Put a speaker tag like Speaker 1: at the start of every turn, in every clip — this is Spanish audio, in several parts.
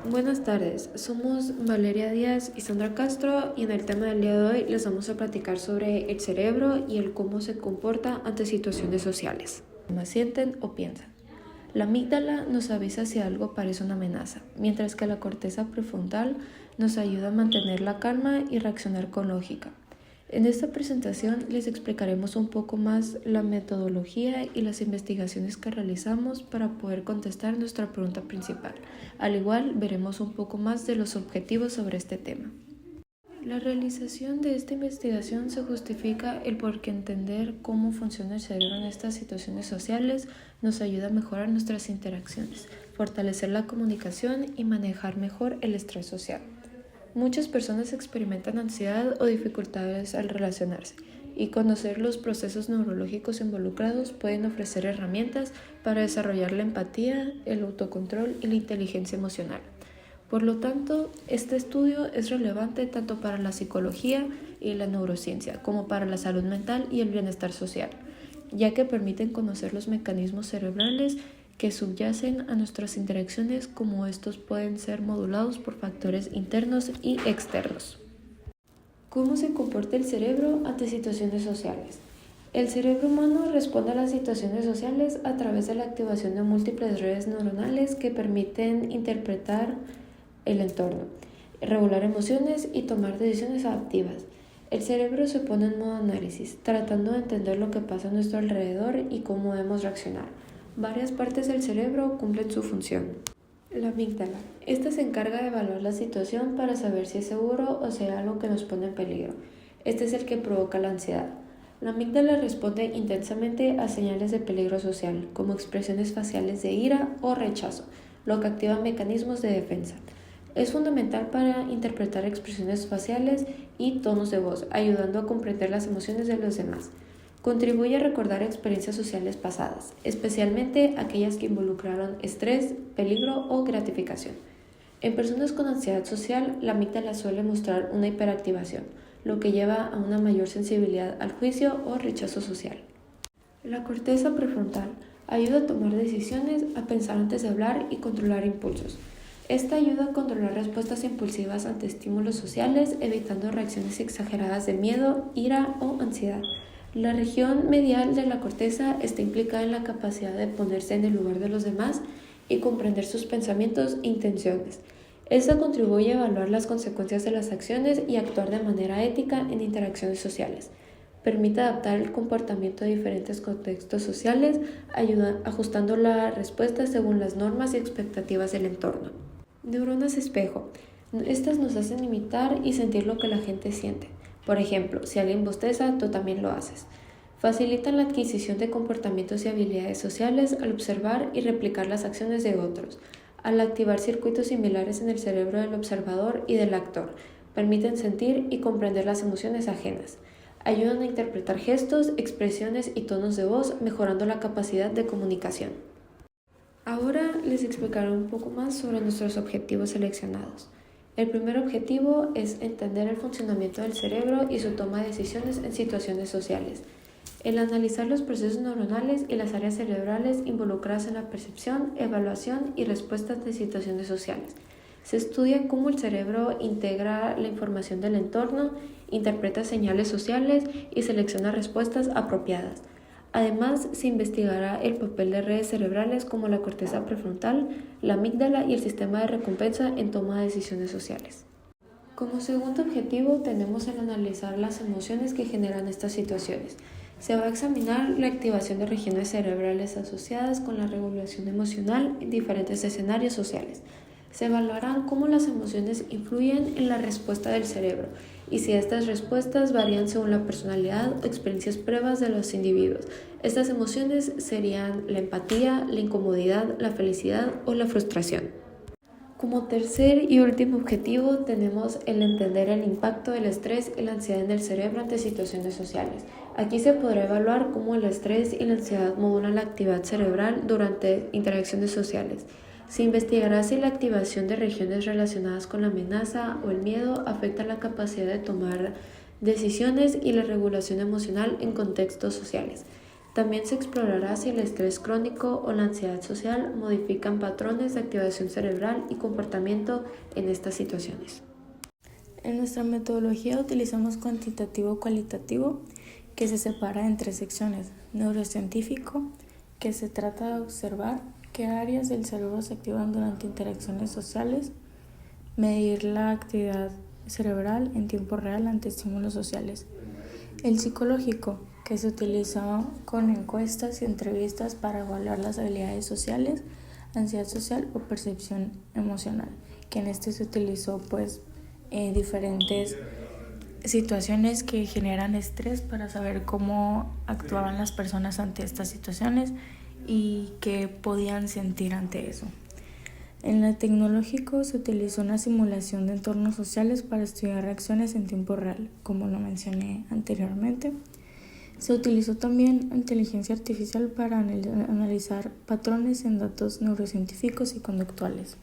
Speaker 1: Buenas tardes, somos Valeria Díaz y Sandra Castro y en el tema del día de hoy les vamos a platicar sobre el cerebro y el cómo se comporta ante situaciones sociales. ¿Cómo sienten o piensan? La amígdala nos avisa si algo parece una amenaza, mientras que la corteza prefrontal nos ayuda a mantener la calma y reaccionar con lógica. En esta presentación les explicaremos un poco más la metodología y las investigaciones que realizamos para poder contestar nuestra pregunta principal. Al igual, veremos un poco más de los objetivos sobre este tema. La realización de esta investigación se justifica porque entender cómo funciona el cerebro en estas situaciones sociales nos ayuda a mejorar nuestras interacciones, fortalecer la comunicación y manejar mejor el estrés social. Muchas personas experimentan ansiedad o dificultades al relacionarse, y conocer los procesos neurológicos involucrados pueden ofrecer herramientas para desarrollar la empatía, el autocontrol y la inteligencia emocional. Por lo tanto, este estudio es relevante tanto para la psicología y la neurociencia como para la salud mental y el bienestar social, ya que permiten conocer los mecanismos cerebrales que subyacen a nuestras interacciones, como estos pueden ser modulados por factores internos y externos. ¿Cómo se comporta el cerebro ante situaciones sociales? El cerebro humano responde a las situaciones sociales a través de la activación de múltiples redes neuronales que permiten interpretar el entorno, regular emociones y tomar decisiones adaptivas. El cerebro se pone en modo análisis, tratando de entender lo que pasa a nuestro alrededor y cómo debemos reaccionar. Varias partes del cerebro cumplen su función. La amígdala. Esta se encarga de evaluar la situación para saber si es seguro o si hay algo que nos pone en peligro. Este es el que provoca la ansiedad. La amígdala responde intensamente a señales de peligro social, como expresiones faciales de ira o rechazo, lo que activa mecanismos de defensa. Es fundamental para interpretar expresiones faciales y tonos de voz, ayudando a comprender las emociones de los demás. Contribuye a recordar experiencias sociales pasadas, especialmente aquellas que involucraron estrés, peligro o gratificación. En personas con ansiedad social, la amígdala suele mostrar una hiperactivación, lo que lleva a una mayor sensibilidad al juicio o rechazo social. La corteza prefrontal ayuda a tomar decisiones, a pensar antes de hablar y controlar impulsos. Esta ayuda a controlar respuestas impulsivas ante estímulos sociales, evitando reacciones exageradas de miedo, ira o ansiedad. La región medial de la corteza está implicada en la capacidad de ponerse en el lugar de los demás y comprender sus pensamientos e intenciones. Esta contribuye a evaluar las consecuencias de las acciones y actuar de manera ética en interacciones sociales. Permite adaptar el comportamiento a diferentes contextos sociales, ajustando la respuesta según las normas y expectativas del entorno. Neuronas espejo. Estas nos hacen imitar y sentir lo que la gente siente. Por ejemplo, si alguien bosteza, tú también lo haces. Facilitan la adquisición de comportamientos y habilidades sociales al observar y replicar las acciones de otros. Al activar circuitos similares en el cerebro del observador y del actor, permiten sentir y comprender las emociones ajenas. Ayudan a interpretar gestos, expresiones y tonos de voz, mejorando la capacidad de comunicación. Ahora les explicaré un poco más sobre nuestros objetivos seleccionados. El primer objetivo es entender el funcionamiento del cerebro y su toma de decisiones en situaciones sociales. El analizar los procesos neuronales y las áreas cerebrales involucradas en la percepción, evaluación y respuestas de situaciones sociales. Se estudia cómo el cerebro integra la información del entorno, interpreta señales sociales y selecciona respuestas apropiadas. Además, se investigará el papel de redes cerebrales como la corteza prefrontal, la amígdala y el sistema de recompensa en toma de decisiones sociales. Como segundo objetivo tenemos el analizar las emociones que generan estas situaciones. Se va a examinar la activación de regiones cerebrales asociadas con la regulación emocional en diferentes escenarios sociales. Se evaluarán cómo las emociones influyen en la respuesta del cerebro y si estas respuestas varían según la personalidad o experiencias previas de los individuos. Estas emociones serían la empatía, la incomodidad, la felicidad o la frustración. Como tercer y último objetivo tenemos el entender el impacto del estrés y la ansiedad en el cerebro ante situaciones sociales. Aquí se podrá evaluar cómo el estrés y la ansiedad modulan la actividad cerebral durante interacciones sociales. Se investigará si la activación de regiones relacionadas con la amenaza o el miedo afecta la capacidad de tomar decisiones y la regulación emocional en contextos sociales. También se explorará si el estrés crónico o la ansiedad social modifican patrones de activación cerebral y comportamiento en estas situaciones.
Speaker 2: En nuestra metodología utilizamos cuantitativo-cualitativo, que se separa en 3 secciones. Neurocientífico, que se trata de observar qué áreas del cerebro se activan durante interacciones sociales, medir la actividad cerebral en tiempo real ante estímulos sociales. El psicológico, que se utiliza con encuestas y entrevistas para evaluar las habilidades sociales, ansiedad social o percepción emocional, que en este se utilizó diferentes situaciones que generan estrés para saber cómo actuaban las personas ante estas situaciones y qué podían sentir ante eso. En el tecnológico se utilizó una simulación de entornos sociales para estudiar reacciones en tiempo real, como lo mencioné anteriormente. Se utilizó también inteligencia artificial para analizar patrones en datos neurocientíficos y conductuales.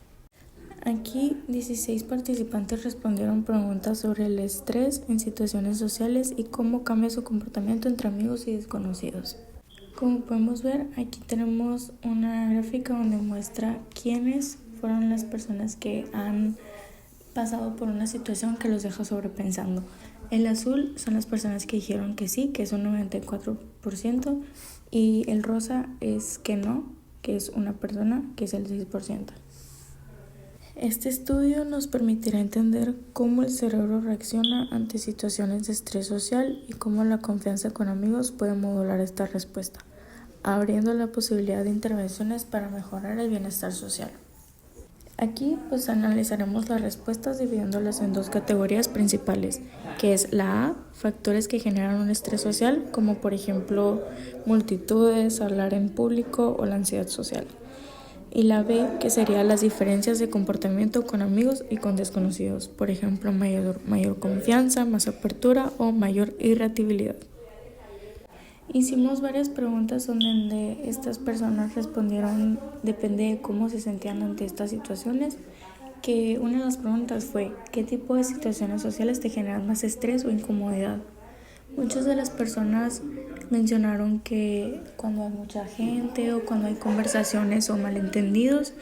Speaker 2: Aquí 16 participantes respondieron preguntas sobre el estrés en situaciones sociales y cómo cambia su comportamiento entre amigos y desconocidos. Como podemos ver, aquí tenemos una gráfica donde muestra quiénes fueron las personas que han pasado por una situación que los deja sobrepensando. El azul son las personas que dijeron que sí, que es un 94%, y el rosa es que no, que es una persona, que es el 6%. Este estudio nos permitirá entender cómo el cerebro reacciona ante situaciones de estrés social y cómo la confianza con amigos puede modular esta respuesta, abriendo la posibilidad de intervenciones para mejorar el bienestar social. Aquí analizaremos las respuestas dividiéndolas en 2 categorías principales, que es la A, factores que generan un estrés social, como por ejemplo multitudes, hablar en público o la ansiedad social. Y la B, que sería las diferencias de comportamiento con amigos y con desconocidos, por ejemplo mayor confianza, más apertura o mayor irritabilidad. Hicimos varias preguntas donde estas personas respondieron depende de cómo se sentían ante estas situaciones, que una de las preguntas fue ¿qué tipo de situaciones sociales te generan más estrés o incomodidad? Muchas de las personas mencionaron que cuando hay mucha gente o cuando hay conversaciones o malentendidos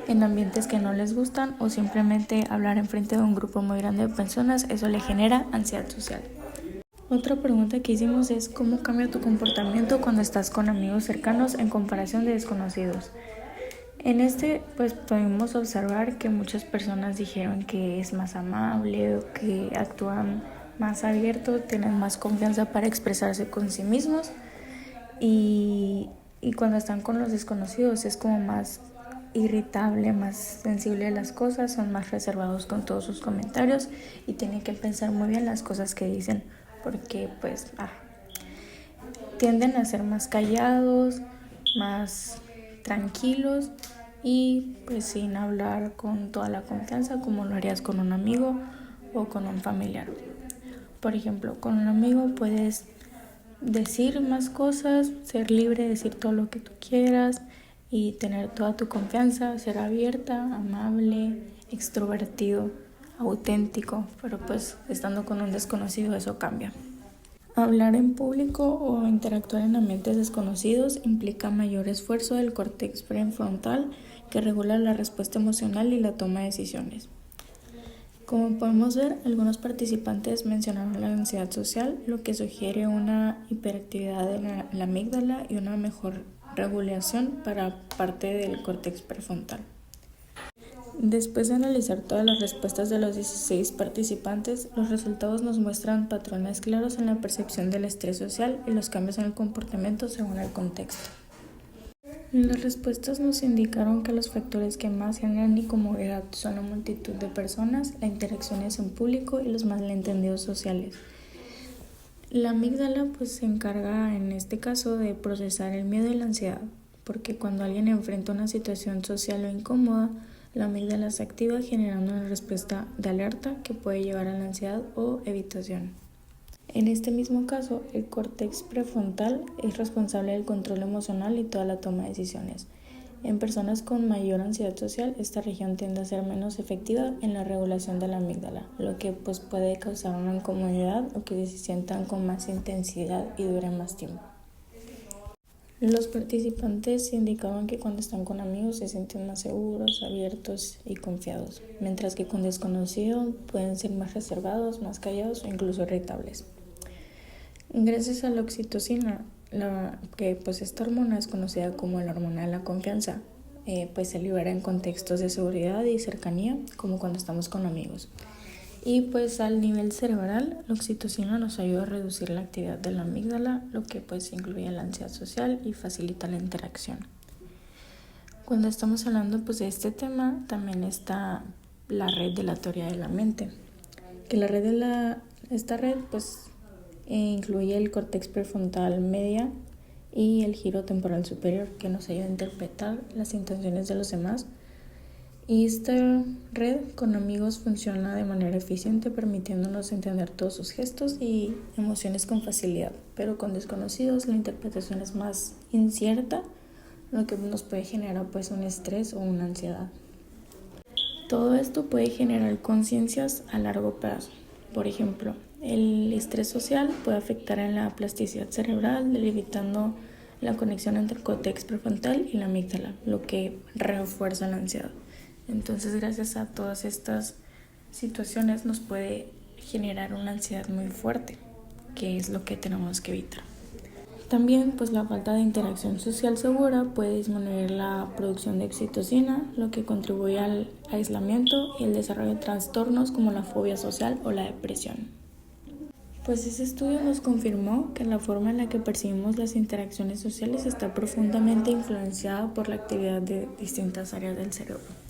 Speaker 2: en ambientes que no les gustan o simplemente hablar enfrente de un grupo muy grande de personas, eso le genera ansiedad social. Otra pregunta que hicimos es ¿cómo cambia tu comportamiento cuando estás con amigos cercanos en comparación de desconocidos? En pudimos observar que muchas personas dijeron que es más amable o que actúan más abierto, tienen más confianza para expresarse con sí mismos y cuando están con los desconocidos es como más irritable, más sensible a las cosas, son más reservados con todos sus comentarios y tienen que pensar muy bien las cosas que dicen porque tienden a ser más callados, más tranquilos y sin hablar con toda la confianza como lo harías con un amigo o con un familiar. Por ejemplo, con un amigo puedes decir más cosas, ser libre de decir todo lo que tú quieras y tener toda tu confianza, ser abierta, amable, extrovertido, auténtico, pero estando con un desconocido eso cambia. Hablar en público o interactuar en ambientes desconocidos implica mayor esfuerzo del córtex prefrontal que regula la respuesta emocional y la toma de decisiones. Como podemos ver, algunos participantes mencionaron la ansiedad social, lo que sugiere una hiperactividad de la amígdala y una mejor regulación para parte del córtex prefrontal. Después de analizar todas las respuestas de los 16 participantes, los resultados nos muestran patrones claros en la percepción del estrés social y los cambios en el comportamiento según el contexto. Las respuestas nos indicaron que los factores que más generan incomodidad son la multitud de personas, las interacciones en público y los malentendidos sociales. La amígdala se encarga en este caso de procesar el miedo y la ansiedad, porque cuando alguien enfrenta una situación social o incómoda, la amígdala se activa generando una respuesta de alerta que puede llevar a la ansiedad o evitación. En este mismo caso, el córtex prefrontal es responsable del control emocional y toda la toma de decisiones. En personas con mayor ansiedad social, esta región tiende a ser menos efectiva en la regulación de la amígdala, lo que puede causar una incomodidad o que se sientan con más intensidad y dure más tiempo. Los participantes indicaban que cuando están con amigos se sienten más seguros, abiertos y confiados, mientras que con desconocidos pueden ser más reservados, más callados o incluso irritables. Gracias a la oxitocina, que pues esta hormona es conocida como la hormona de la confianza, pues se libera en contextos de seguridad y cercanía, como cuando estamos con amigos. Y pues al nivel cerebral, la oxitocina nos ayuda a reducir la actividad de la amígdala, lo que pues incluye la ansiedad social y facilita la interacción. Cuando estamos hablando pues de este tema, también está la red de la teoría de la mente, que esta red pues incluye el córtex prefrontal media y el giro temporal superior, que nos ayuda a interpretar las intenciones de los demás. Y esta red con amigos funciona de manera eficiente, permitiéndonos entender todos sus gestos y emociones con facilidad, pero con desconocidos la interpretación es más incierta, lo que nos puede generar pues un estrés o una ansiedad. Todo esto puede generar conciencias a largo plazo. Por ejemplo, el estrés social puede afectar en la plasticidad cerebral, limitando la conexión entre el córtex prefrontal y la amígdala, lo que refuerza la ansiedad. Entonces, gracias a todas estas situaciones nos puede generar una ansiedad muy fuerte, que es lo que tenemos que evitar. También, pues la falta de interacción social segura puede disminuir la producción de oxitocina, lo que contribuye al aislamiento y el desarrollo de trastornos como la fobia social o la depresión. Pues ese estudio nos confirmó que la forma en la que percibimos las interacciones sociales está profundamente influenciada por la actividad de distintas áreas del cerebro.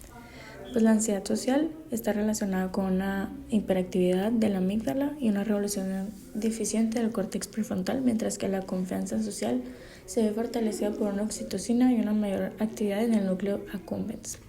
Speaker 2: Pues la ansiedad social está relacionada con una hiperactividad de la amígdala y una regulación deficiente del córtex prefrontal, mientras que la confianza social se ve fortalecida por una oxitocina y una mayor actividad en el núcleo accumbens.